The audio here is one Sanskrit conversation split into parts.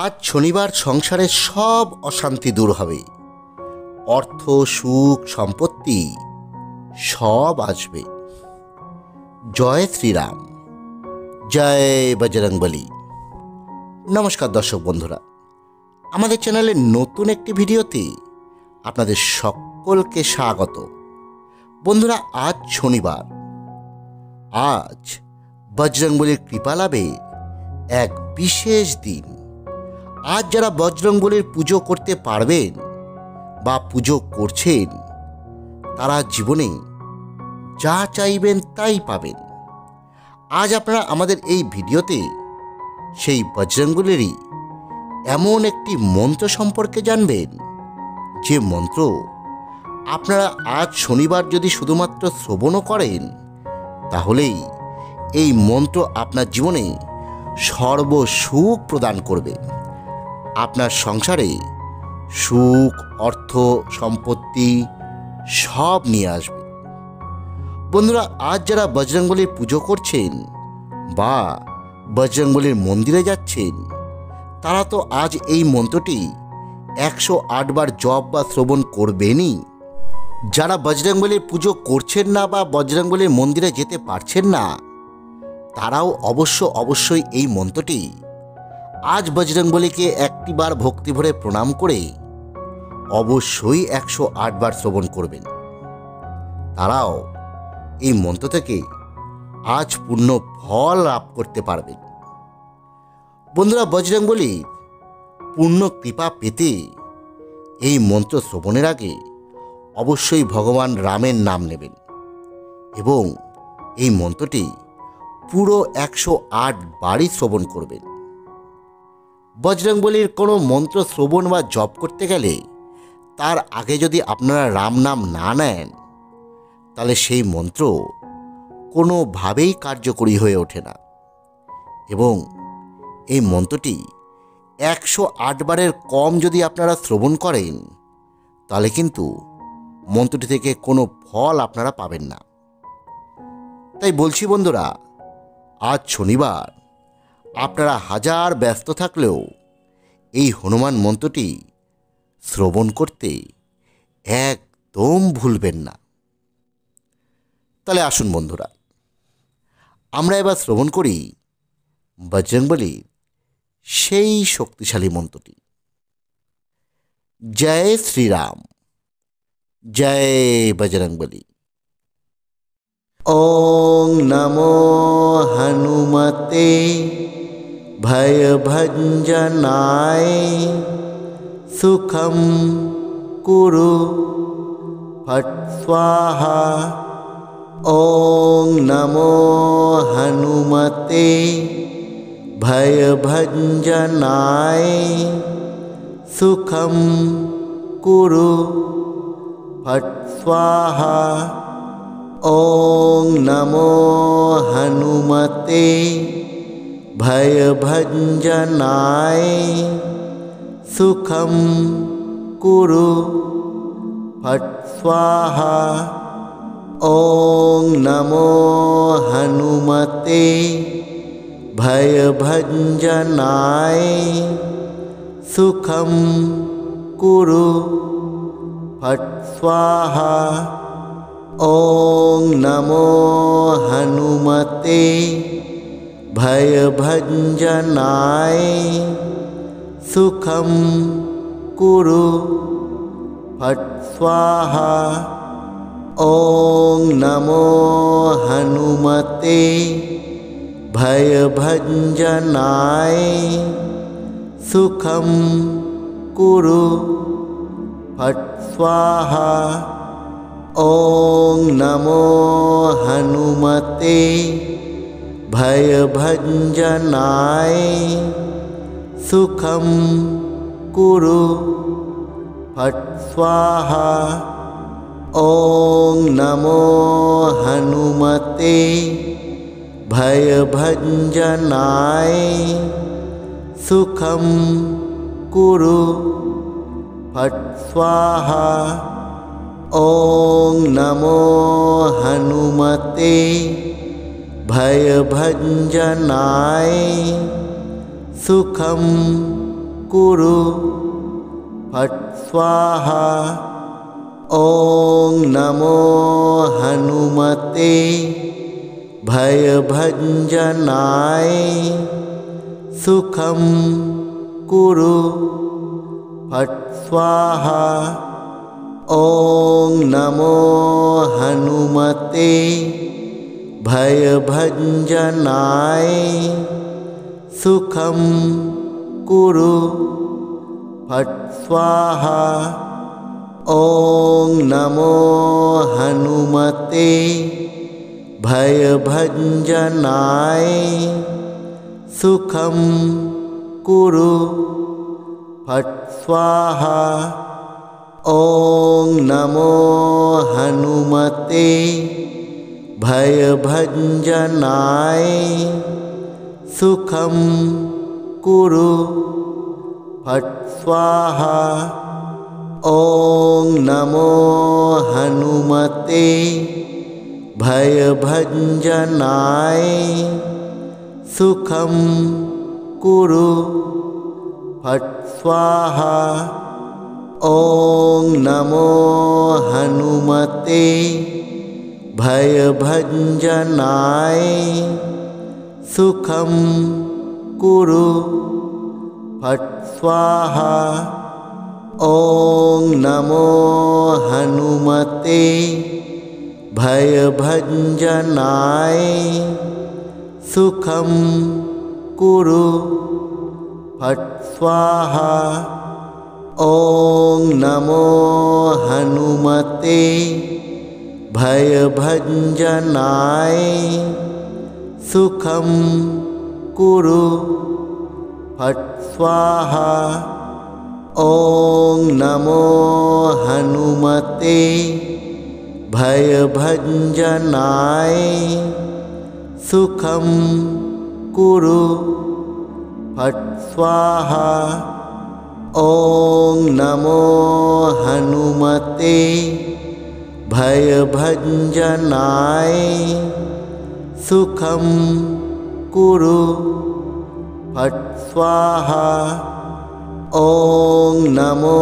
আজ শনিবার সংসারের সব অশান্তি দূর হবে। অর্থ, সুখ, সম্পত্তি সব আসবে। জয় শ্রীরাম, জয় বজরংবলী। নমস্কার দর্শক বন্ধুরা, আমাদের চ্যানেলের নতুন একটি ভিডিওতে আপনাদের সকলকে স্বাগত। বন্ধুরা, আজ শনিবার, আজ বজরংবলীর কৃপা লাভের এক বিশেষ দিন। আজ যারা বজরংবলীর পুজো করতে পারবেন বা পুজো করছেন, তারা জীবনে যা চাইবেন তাই পাবেন। আজ আপনারা আমাদের এই ভিডিওতে সেই বজরংবলীরই এমন একটি মন্ত্র সম্পর্কে জানবেন, যে মন্ত্র আপনারা আজ শনিবার যদি শুধুমাত্র শ্রবণও করেন, তাহলেই এই মন্ত্র আপনার জীবনে সর্বসুখ প্রদান করবে। আপনার সংসারে সুখ, অর্থ, সম্পত্তি সব নিয়ে আসবে। বন্ধুরা, আজ যারা বজরংবলীর পুজো করছেন বা বজরংবলীর মন্দিরে যাচ্ছেন, তারা তো আজ এই মন্ত্রটি 108 বার জপ বা শ্রবণ করবেনই। যারা বজরংবলীর পুজো করছেন না বা বজরংবলীর মন্দিরে যেতে পারছেন না, তারাও অবশ্যই এই মন্ত্রটি আজ বজরংবলীকে একটিবার ভক্তি ভরে প্রণাম করে অবশ্যই 108 বার শ্রবণ করবেন। তারাও এই মন্ত্র থেকে আজ পূর্ণ ফল লাভ করতে পারবেন। বন্ধুরা, বজরংবলীর পূর্ণ কৃপা পেতে এই মন্ত্র শ্রবণের আগে অবশ্যই ভগবান রামের নাম নেবেন এবং এই মন্ত্রটি পুরো 108 বারই শ্রবণ করবেন। বজরংবলীর কোনো মন্ত্র শ্রবণ বা জপ করতে গেলে তার আগে যদি আপনারা রাম নাম না নেন, তাহলে সেই মন্ত্র কোনোভাবেই কার্যকরী হয়ে ওঠে না। এবং এই মন্ত্রটি 108 বারের কম যদি আপনারা শ্রবণ করেন, তাহলে কিন্তু মন্ত্রটি থেকে কোনো ফল আপনারা পাবেন না। তাই বলছি বন্ধুরা, আজ শনিবার আপনারা হাজার ব্যস্ত থাকলেও এই হনুমান মন্ত্রটি শ্রবণ করতে একদম ভুলবেন না। তাহলে আসুন বন্ধুরা, আমরা এবার শ্রবণ করি বজরংবলীর সেই শক্তিশালী মন্ত্রটি। জয় শ্রীরাম, জয় বজরংবলী। ওং নমো হনুমতে ভয়ভঞ্জনায় সুখম কুরু ফট স্বাহা। ওং নমো হনুমতে ভয়ভঞ্জনায় সুখম কুরু ফট স্বাহা। ওং নমো হনুমতে ভয়ভঞ্জনায় সুখম কুরু ফট স্বাহা। ওং নমো হনুমতে ভয়ভঞ্জনায় সুখম কুরু ফট স্বাহা। ওং নমো হনুমতে ভয়ভঞ্জনায় সুখম কুরু ফট স্বাহা। ওং নমো হনুমতে ভয়ভঞ্জনায় সুখম কুরু ফট স্বাহা। ওং নমো হনুমতে ভয়ভঞ্জনায় সুখম কুরু ফট স্বাহা। ওং নমো হনুমতে ভয়ভঞ্জনায় সুখম কুরু ফট স্বাহা। ওং নমো হনুমতে ভয়ভঞ্জনায় সুখম कुरु फट् स्वाहा। ॐ नमो हनुमते भयभञ्जनाय सुखं कुरु फट् स्वाहा। ॐ नमो हनुमते भयभञ्जनाय सुखं कुरु फट् स्वाहा। ॐ नमो हनुमते भयभञ्जनाय सुखं कुरु फट् स्वाहा। ॐ नमो हनुमते भयभञ्जनाय सुखं कुरु फट् स्वाहा। ॐ नमो हनुमते भयभञ्जनाय सुखं कुरु फट् स्वाहा। ॐ नमो हनुमते भयभञ्जनाय सुखं कुरु फट् स्वाहा। ॐ नमो हनुमते भयभञ्जनाय सुखं कुरु फट् स्वाहा। ॐ नमो हनुमते भयभञ्जनाय सुखं कुरु फट् स्वाहा। ॐ नमो हनुमते भयभञ्जनाय सुखं कुरु फट् स्वाहा। ॐ नमो हनुमते भयभञ्जनाय सुखं कुरु फट् स्वाहा। ॐ नमो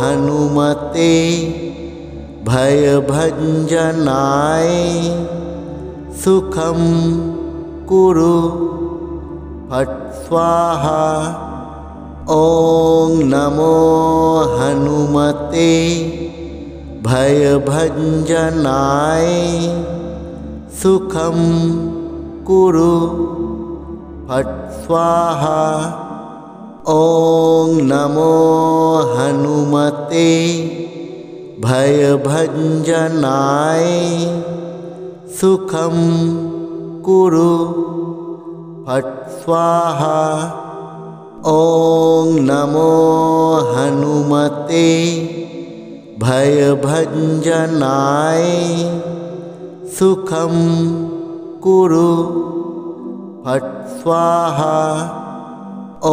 हनुमते भयभञ्जनाय सुखं कुरु फट् स्वाहा। ॐ नमो हनुमते भयभञ्जनाय सुखं कुरु फट् स्वाहा। ॐ नमो हनुमते भयभञ्जनाय सुखं कुरु फट् स्वाहा। ॐ नमो हनुमते भयभञ्जनाय सुखं कुरु फट् स्वाहा। ॐ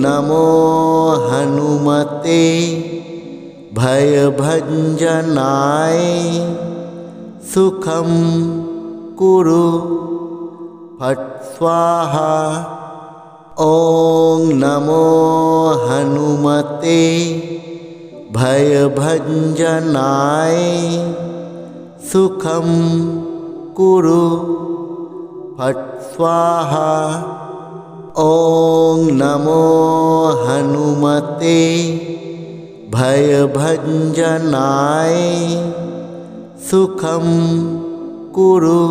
नमो हनुमते भयभञ्जनाय सुखं कुरु फट् स्वाहा। ॐ नमो हनुमते भयभञ्जनाय सुखं कुरु फट् स्वाहा। ॐ नमो हनुमते भयभञ्जनाय सुखं कुरु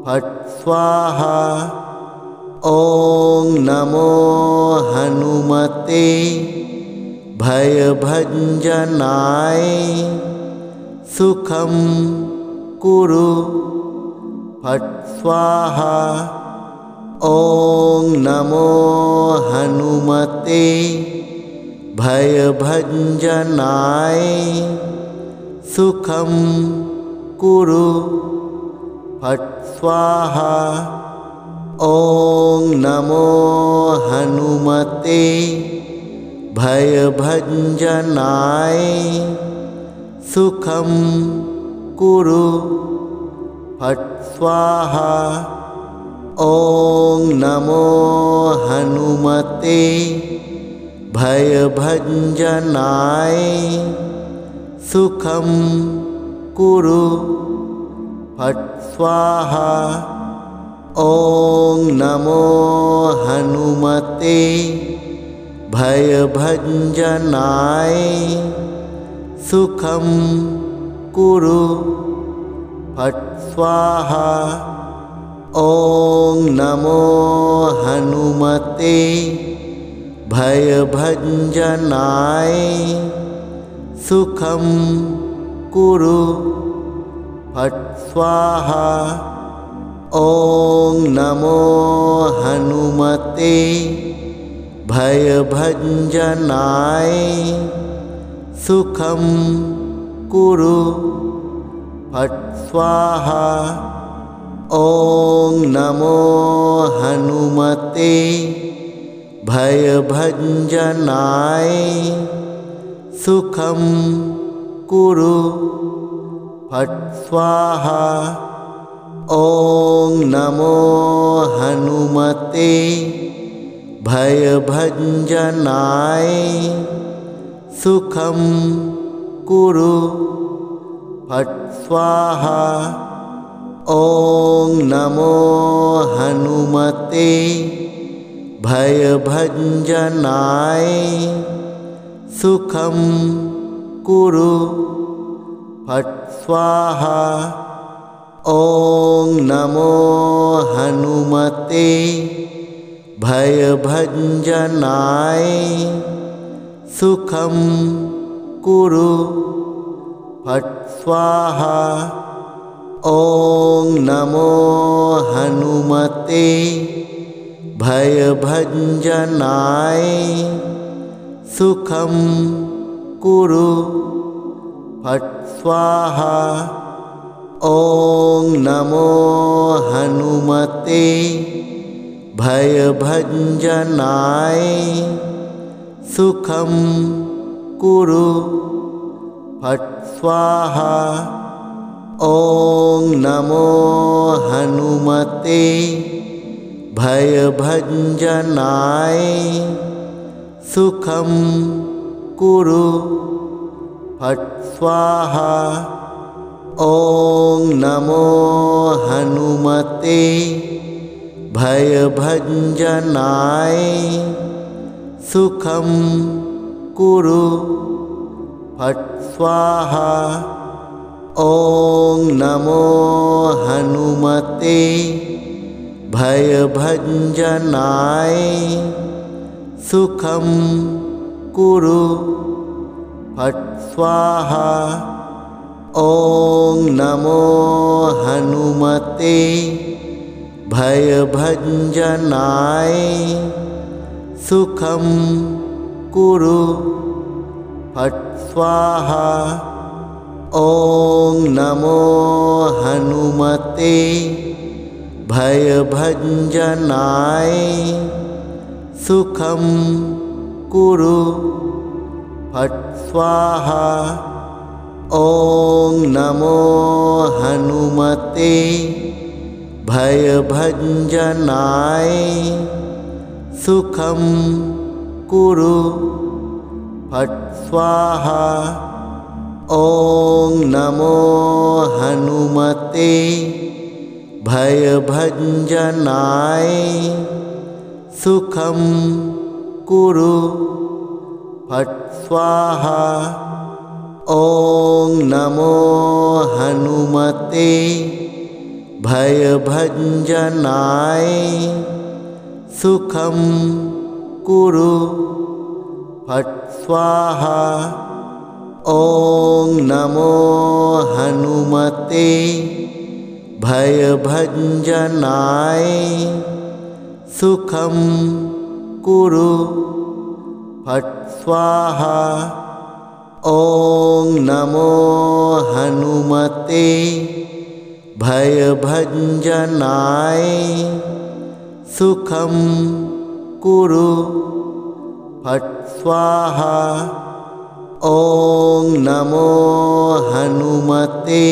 फट् स्वाहा। ॐ नमो हनुमते भयभञ्जनाय सुखं कुरु फट् स्वाहा। ॐ नमो हनुमते भयभञ्जनाय सुखं कुरु फट् स्वाहा। ॐ नमो हनुमते भयभञ्जनाय सुखं कुरु फट् स्वाहा। ॐ नमो हनुमते भयभञ्जनाय सुखं कुरु फट् स्वाहा। ॐ नमो हनुमते भयभञ्जनाय सुखं कुरु फट् स्वाहा। ॐ नमो हनुमते भयभञ्जनाय सुखं कुरु फट् स्वाहा। ॐ नमो हनुमते भयभञ्जनाय सुखं कुरु फट् स्वाहा। ॐ नमो हनुमते भयभञ्जनाय सुखं कुरु फट् स्वाहा। ॐ नमो हनुमते भयभञ्जनाय सुखं कुरु फट् स्वाहा। ॐ नमो हनुमते भयभञ्जनाय सुखं कुरु फट् स्वाहा। ॐ नमो हनुमते भयभञ्जनाय सुखं कुरु फट् स्वाहा। ॐ नमो हनुमते भयभञ्जनाय सुखं कुरु फट् स्वाहा। ॐ नमो हनुमते भयभञ्जनाय सुखं कुरु फट् स्वाहा। ॐ नमो हनुमते भयभञ्जनाय सुखं कुरु फट् स्वाहा। ॐ नमो हनुमते भयभञ्जनाय सुखं कुरु फट् स्वाहा। ॐ नमो हनुमते भयभञ्जनाय सुखं कुरु फट् स्वाहा। ॐ नमो हनुमते भयभञ्जनाय सुखं कुरु फट् स्वाहा। ॐ नमो हनुमते भयभञ्जनाय सुखं कुरु फट् स्वाहा। ॐ नमो हनुमते भयभञ्जनाय सुखं कुरु फट् स्वाहा। ॐ नमो हनुमते भयभञ्जनाय सुखं कुरु फट् स्वाहा। ॐ नमो हनुमते भयभञ्जनाय सुखं कुरु फट् स्वाहा। ॐ नमो हनुमते भयभञ्जनाय सुखं कुरु फट् स्वाहा। ॐ नमो हनुमते भयभञ्जनाय सुखं कुरु फट् स्वाहा। ॐ नमो हनुमते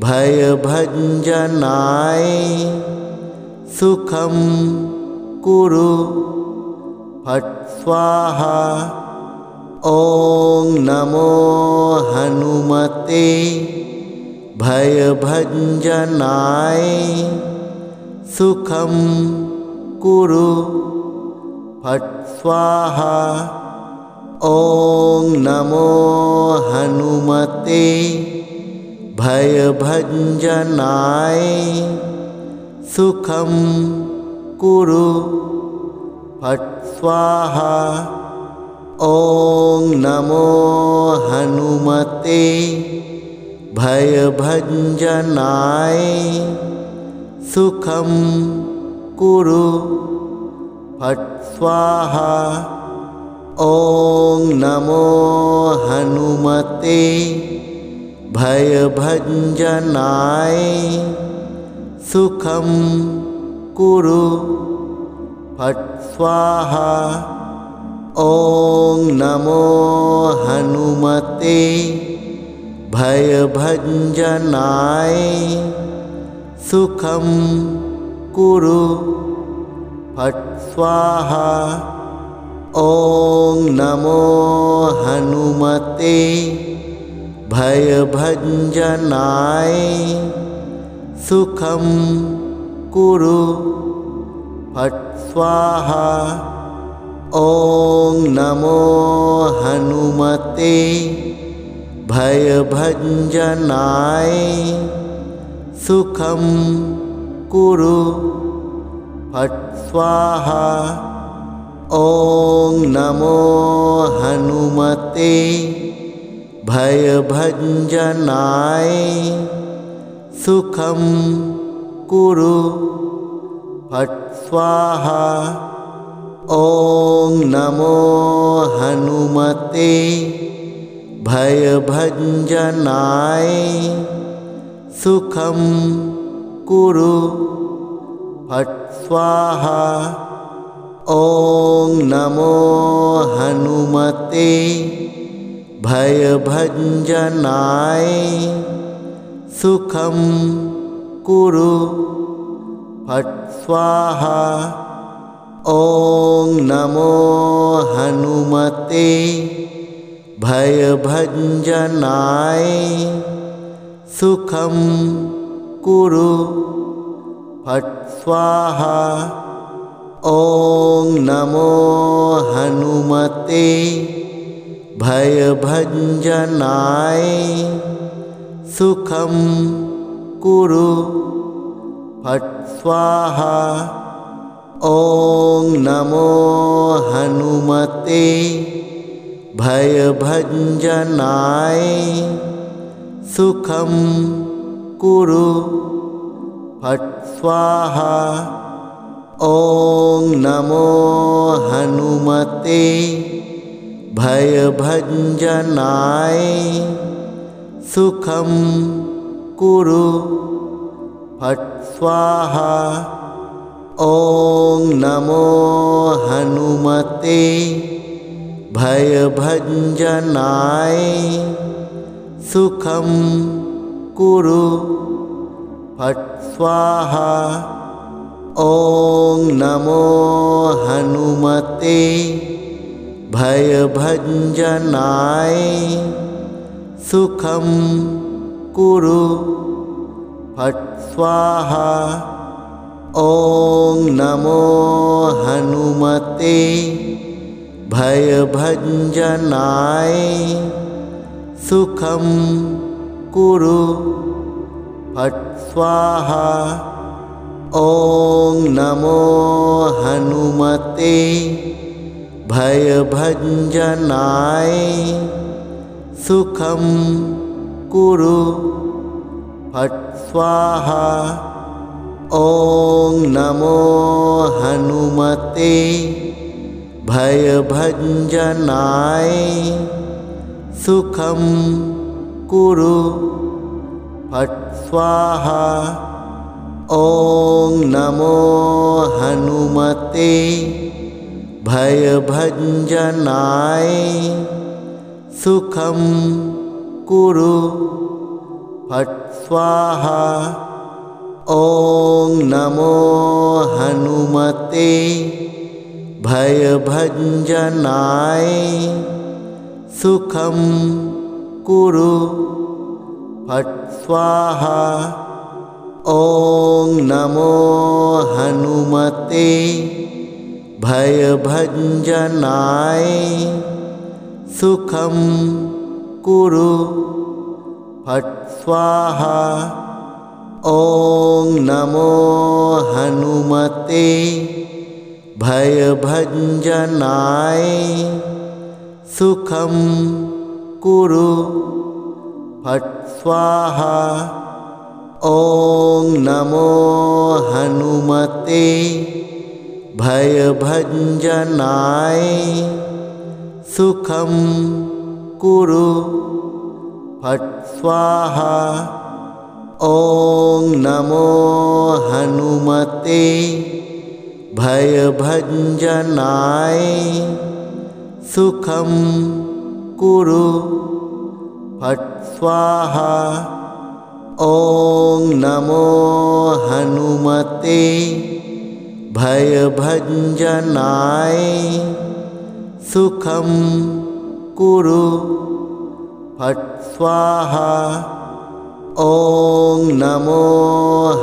भयभञ्जनाय सुखं कुरु फट् स्वाहा। ॐ नमो हनुमते भयभञ्जनाय सुखं कुरु फट् स्वाहा। ॐ नमो हनुमते भयभञ्जनाय सुखं कुरु फट् स्वाहा। ॐ नमो हनुमते भयभञ्जनाय सुखं कुरु फट् स्वाहा। ॐ नमो हनुमते भयभञ्जनाय सुखं कुरु फट् स्वाहा। ॐ नमो हनुमते भयभञ्जनाय सुखं कुरु फट् स्वाहा। ॐ नमो हनुमते भयभञ्जनाय सुखं कुरु फट् स्वाहा। ॐ नमो हनुमते भयभञ्जनाय सुखं कुरु फट् स्वाहा। ॐ नमो हनुमते भयभञ्जनाय सुखं कुरु फट् स्वाहा। ॐ नमो हनुमते भयभञ्जनाय सुखं कुरु फट् स्वाहा। ॐ नमो हनुमते भयभञ्जनाय सुखं कुरु फट् स्वाहा। ॐ नमो हनुमते भयभञ्जनाय सुखं कुरु फट् स्वाहा। ॐ नमो हनुमते भयभञ्जनाय सुखं कुरु फट् स्वाहा। ॐ नमो हनुमते भयभञ्जनाय सुखं कुरु फट् स्वाहा। ॐ नमो हनुमते भयभञ्जनाय सुखं कुरु फट् स्वाहा। ॐ नमो हनुमते भयभञ्जनाय सुखं कुरु फट् स्वाहा। ॐ नमो हनुमते भयभञ्जनाय सुखं कुरु फट् स्वाहा। ॐ नमो हनुमते भयभञ्जनाय सुखं कुरु फट् स्वाहा। ॐ नमो हनुमते भयभञ्जनाय सुखं कुरु फट् स्वाहा। ॐ नमो हनुमते भयभञ्जनाय सुखं कुरु फट् स्वाहा। ॐ नमो हनुमते भयभञ्जनाय सुखं कुरु फट् स्वाहा। ॐ नमो हनुमते भयभञ्जनाय सुखं कुरु फट् स्वाहा। ॐ नमो हनुमते भयभञ्जनाय सुखं कुरु फट् स्वाहा। ॐ नमो हनुमते भयभञ्जनाय सुखं कुरु फट् स्वाहा। ॐ नमो हनुमते भयभञ्जनाय सुखं कुरु फट् स्वाहा। ॐ नमो हनुमते भयभञ्जनाय सुखं कुरु फट् स्वाहा। ॐ नमो हनुमते भयभञ्जनाय सुखं कुरु फट् स्वाहा। ॐ नमो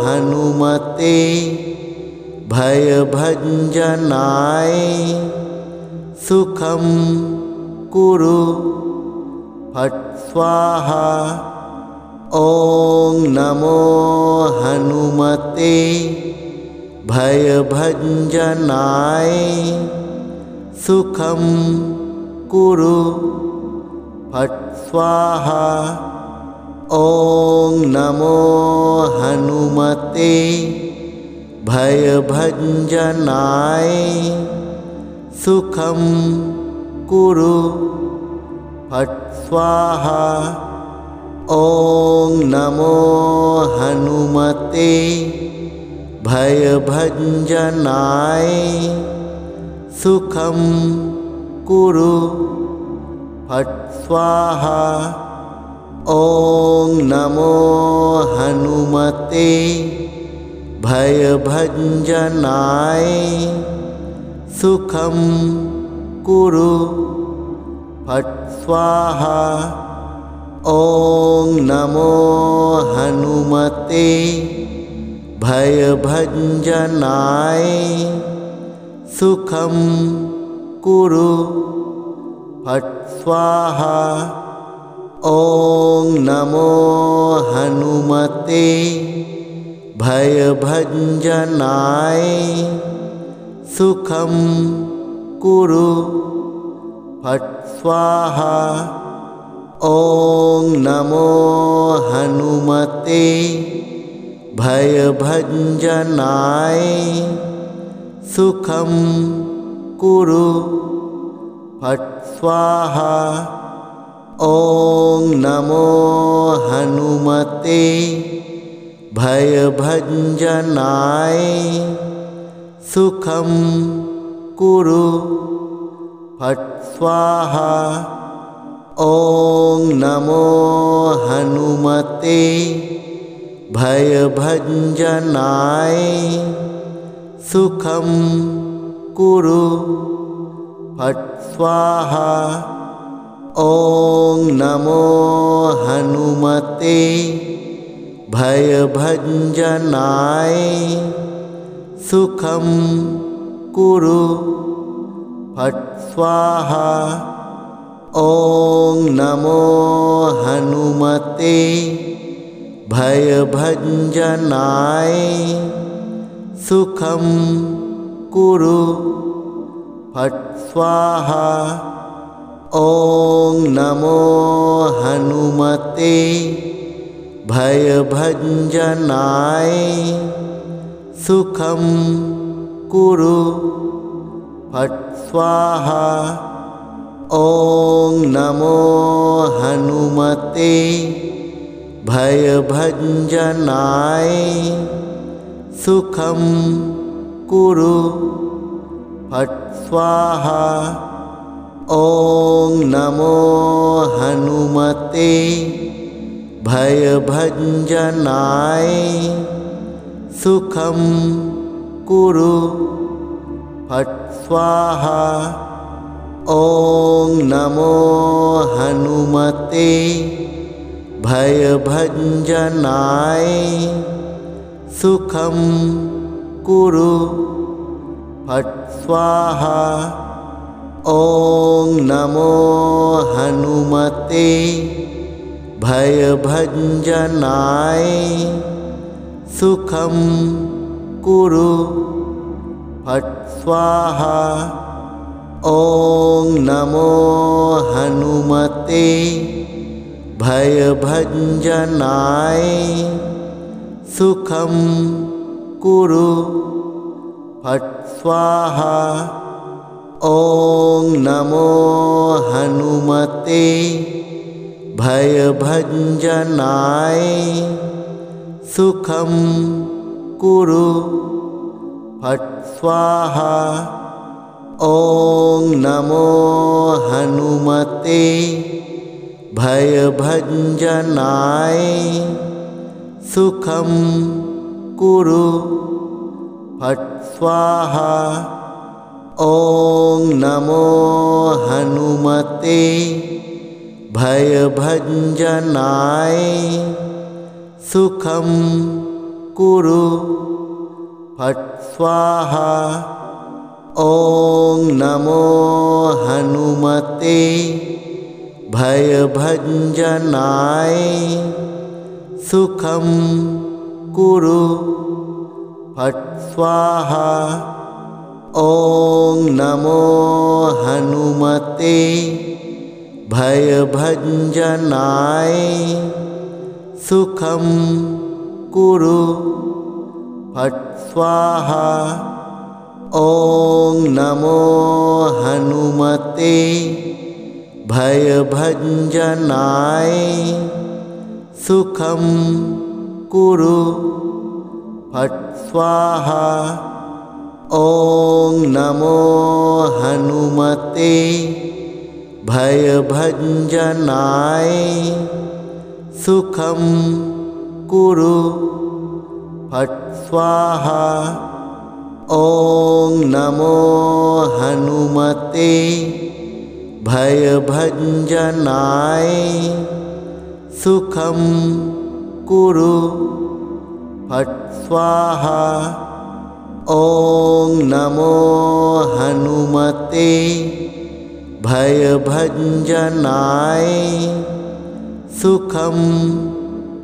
हनुमते भयभञ्जनाय सुखं कुरु फट् स्वाहा। ॐ नमो हनुमते भयभञ्जनाय सुखं कुरु फट् स्वाहा। ॐ नमो हनुमते भयभञ्जनाय सुखं कुरु फट् स्वाहा। ॐ नमो हनुमते भयभञ्जनाय सुखं कुरु फट् स्वाहा। ॐ नमो हनुमते भयभञ्जनाय सुखं कुरु फट् स्वाहा। ॐ नमो हनुमते भयभञ्जनाय सुखं कुरु फट् स्वाहा। ॐ नमो हनुमते भयभञ्जनाय सुखं कुरु फट् स्वाहा। ॐ नमो हनुमते भयभञ्जनाय सुखं कुरु फट् स्वाहा। ॐ नमो हनुमते भयभञ्जनाय सुखं कुरु फट् स्वाहा। ॐ नमो हनुमते भयभञ्जनाय सुखं कुरु फट् स्वाहा। ॐ नमो हनुमते भयभञ्जनाय सुखं कुरु फट् स्वाहा। ॐ नमो हनुमते भयभञ्जनाय सुखं कुरु फट् स्वाहा। ॐ नमो हनुमते भयभञ्जनाय सुखं कुरु फट् स्वाहा। ॐ नमो हनुमते भयभञ्जनाय सुखं कुरु फट् स्वाहा। ॐ नमो हनुमते भयभञ्जनाय सुखं कुरु फट् स्वाहा। ॐ नमो हनुमते भयभञ्जनाय सुखं कुरु फट् स्वाहा। ॐ नमो हनुमते भयभञ्जनाय सुखं कुरु फट् स्वाहा। ॐ नमो हनुमते भयभञ्जनाय सुखं कुरु फट् स्वाहा। ॐ नमो हनुमते भयभञ्जनाय सुखं कुरु फट् स्वाहा। ॐ नमो हनुमते भयभञ्जनाय सुखं कुरु फट् स्वाहा। ॐ नमो हनुमते भयभञ्जनाय सुखं कुरु फट् स्वाहा। ॐ नमो हनुमते भयभञ्जनाय सुखं कुरु फट् स्वाहा। ॐ नमो हनुमते भयभञ्जनाय सुखं कुरु फट् स्वाहा। ॐ नमो हनुमते भयभञ्जनाय सुखं कुरु फट् स्वाहा। ॐ नमो हनुमते भयभञ्जनाय सुखं कुरु फट् स्वाहा। ॐ नमो हनुमते भयभञ्जनाय सुखं कुरु फट् स्वाहा। ॐ नमो हनुमते भयभञ्जनाय सुखं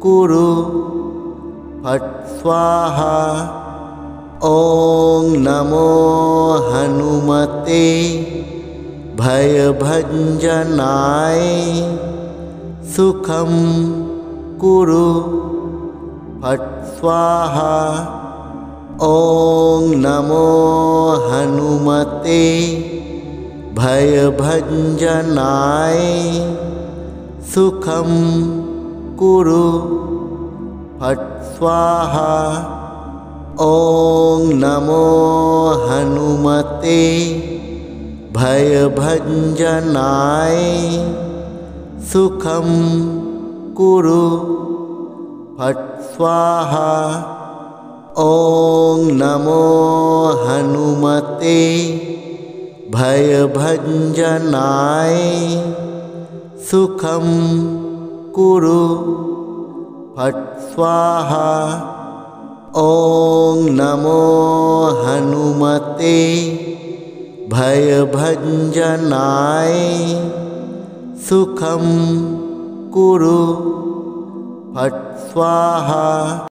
कुरु फट् स्वाहा। ॐ नमो हनुमते भयभञ्जनाय सुखं कुरु फट् स्वाहा। ॐ नमो हनुमते भयभञ्जनाय सुखं कुरु फट् स्वाहा। ॐ नमो हनुमते भयभञ्जनाय सुखं कुरु फट् स्वाहा। ॐ नमो हनुमते भयभञ्जनाय सुखं कुरु फट् स्वाहा। ॐ नमो हनुमते भयभञ्जनाय सुखं कुरु फट् स्वाहा।